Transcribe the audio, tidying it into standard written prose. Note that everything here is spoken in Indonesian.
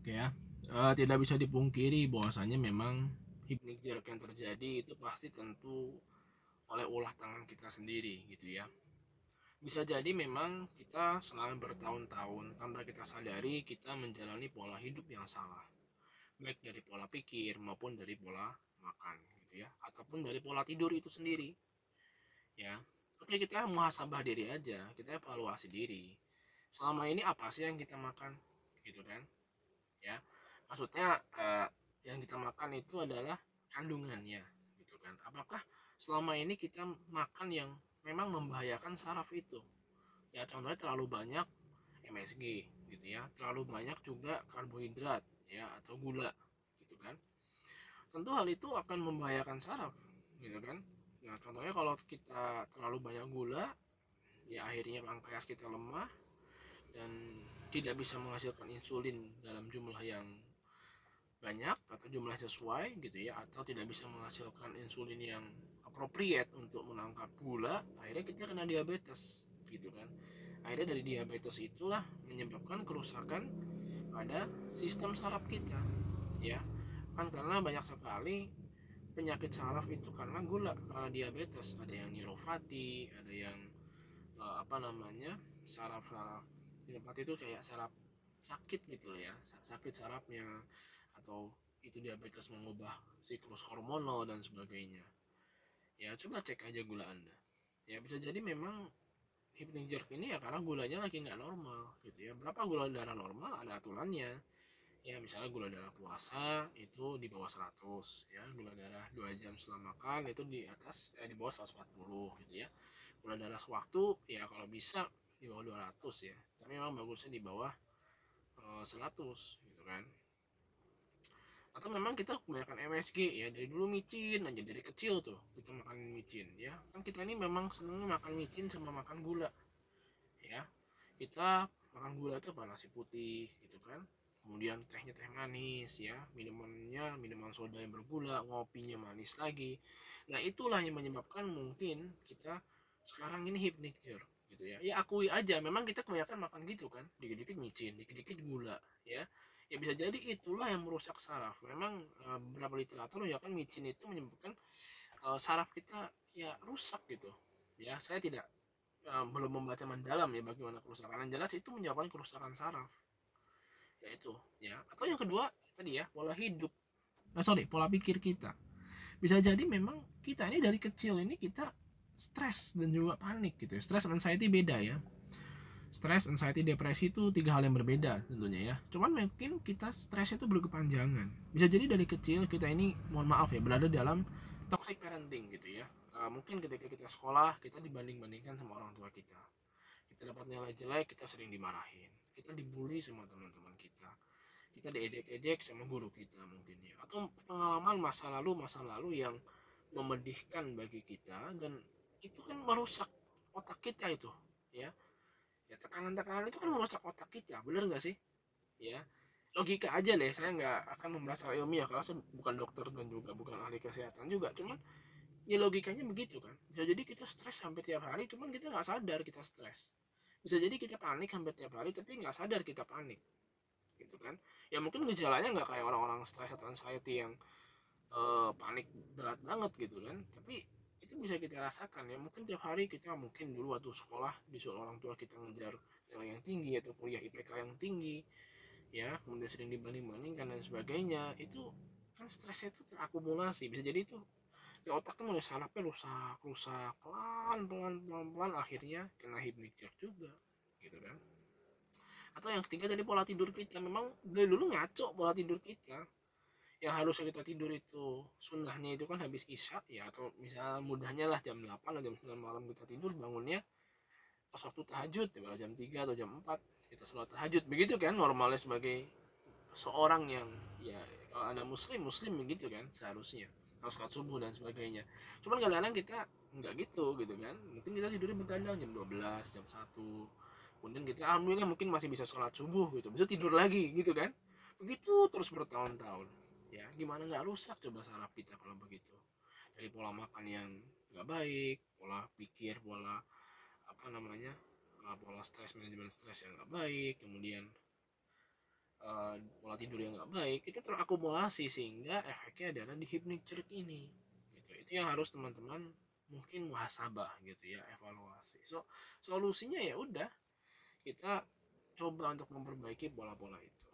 Oke ya, tidak bisa dipungkiri bahwasanya memang hipnik jerk yang terjadi itu pasti tentu oleh ulah tangan kita sendiri gitu ya. Bisa jadi memang kita selama bertahun-tahun tanpa kita sadari kita menjalani pola hidup yang salah, baik dari pola pikir maupun dari pola makan gitu ya, ataupun dari pola tidur itu sendiri ya. Oke, kita muhasabah diri aja, kita evaluasi diri. Selama ini apa sih yang kita makan gitu kan? Ya, maksudnya yang kita makan itu adalah kandungannya gitu kan. Apakah selama ini kita makan yang memang membahayakan saraf itu? Ya contohnya terlalu banyak MSG gitu ya, terlalu banyak juga karbohidrat ya atau gula gitu kan. Tentu hal itu akan membahayakan saraf gitu kan. Nah contohnya kalau kita terlalu banyak gula, ya akhirnya pankreas kita lemah dan tidak bisa menghasilkan insulin dalam jumlah yang banyak atau jumlah sesuai gitu ya, atau tidak bisa menghasilkan insulin yang appropriate untuk menangkap gula, akhirnya kita kena diabetes gitu kan. Akhirnya dari diabetes itulah menyebabkan kerusakan pada sistem saraf kita ya, kan karena banyak sekali penyakit saraf itu karena gula, karena diabetes. Ada yang neuropati, ada yang apa namanya, saraf-saraf neuropati itu kayak saraf sakit gitu loh ya, sakit sarafnya, atau itu diabetes mengubah siklus hormonal dan sebagainya. Ya coba cek aja gula anda. Ya bisa jadi memang hypnic jerk ini ya karena gulanya lagi nggak normal gitu ya. Berapa gula darah normal ada aturannya. Ya misalnya gula darah puasa itu di bawah 100 ya, gula darah 2 jam setelah makan itu di atas di bawah 140 gitu ya. Gula darah sewaktu ya kalau bisa di bawah 200 ya, tapi memang bagusnya di bawah 100 gitu kan. Atau memang kita kebanyakan MSG ya, dari dulu micin aja, dari kecil tuh kita makan micin ya, kan kita ini memang senengnya makan micin sama makan gula ya. Kita makan gula itu apa, nasi putih gitu kan, kemudian tehnya teh manis ya, minumannya minuman soda yang bergula, ngopinya manis lagi. Nah itulah yang menyebabkan mungkin kita sekarang ini hypnotized gitu ya. Ya akui aja memang kita kebanyakan makan gitu kan, dikit-dikit micin, dikit-dikit gula ya. Ya bisa jadi itulah yang merusak saraf. Memang beberapa literatur ya kan micin itu menyebabkan saraf kita ya rusak gitu ya. Saya tidak belum membaca mendalam ya bagaimana kerusakan. Yang jelas itu menyebabkan kerusakan saraf. Ya itu ya. Atau yang kedua tadi ya, pola hidup. Pola pikir kita. Bisa jadi memang kita ini dari kecil ini kita stres dan juga panik gitu ya. Stres dan anxiety beda ya. Stres, anxiety, depresi itu tiga hal yang berbeda tentunya ya. Cuman mungkin kita stres itu berkepanjangan. Bisa jadi dari kecil kita ini, mohon maaf ya, berada dalam toxic parenting gitu ya. Mungkin ketika kita sekolah kita dibanding-bandingkan sama orang tua kita. Kita dapat nilai jelek, kita sering dimarahin. Kita dibully sama teman-teman kita. Kita diejek-ejek sama guru kita mungkin ya. Atau pengalaman masa lalu yang memedihkan bagi kita, dan itu kan merusak otak kita itu ya. Ya tekanan-tekanan itu kan merusak otak kita, bener nggak sih? Ya logika aja deh, saya nggak akan membahas secara ilmiah karena saya bukan dokter dan juga bukan ahli kesehatan juga. Cuman ya logikanya begitu kan. Bisa jadi kita stres hampir tiap hari, cuman kita nggak sadar kita stres. Bisa jadi kita panik hampir tiap hari tapi nggak sadar kita panik gitu kan. Ya mungkin gejalanya nggak kayak orang-orang stres atau anxiety yang panik berat banget gitu kan, tapi itu bisa kita rasakan ya. Mungkin tiap hari kita, mungkin dulu waktu sekolah disuruh orang tua kita ngejar nilai yang tinggi atau kuliah IPK yang tinggi ya, kemudian sering dibanding-bandingkan dan sebagainya, itu kan stresnya itu terakumulasi. Bisa jadi itu di otaknya mulai sarafnya rusak rusak pelan pelan pelan pelan, akhirnya kena hypnic juga gitu kan. Atau yang ketiga dari pola tidur kita, memang dari dulu ngaco pola tidur kita. Yang harusnya kita tidur itu sunnahnya itu kan habis isya ya, atau misal mudahnya lah jam 8 atau jam 9 malam kita tidur, bangunnya pas waktu tahajud ya, jam 3 atau jam 4 kita sholat tahajud, begitu kan normalnya sebagai seorang yang ya, kalau ada muslim muslim begitu kan seharusnya, harus sholat subuh dan sebagainya. Cuman kadang-kadang kita nggak gitu gitu kan, mungkin kita tidurnya begadang jam 12 jam 1, kemudian kita alhamdulillah mungkin masih bisa sholat subuh gitu, bisa tidur lagi gitu kan. Begitu terus bertahun-tahun ya, gimana nggak rusak coba saraf kita kalau begitu. Dari pola makan yang nggak baik, pola pikir, pola apa namanya, pola stres, manajemen stres yang nggak baik, kemudian pola tidur yang nggak baik itu terakumulasi sehingga efeknya adalah di hypnic jerk ini gitu. Itu yang harus teman-teman mungkin muhasabah gitu ya, evaluasi. Solusinya ya udah kita coba untuk memperbaiki pola-pola itu.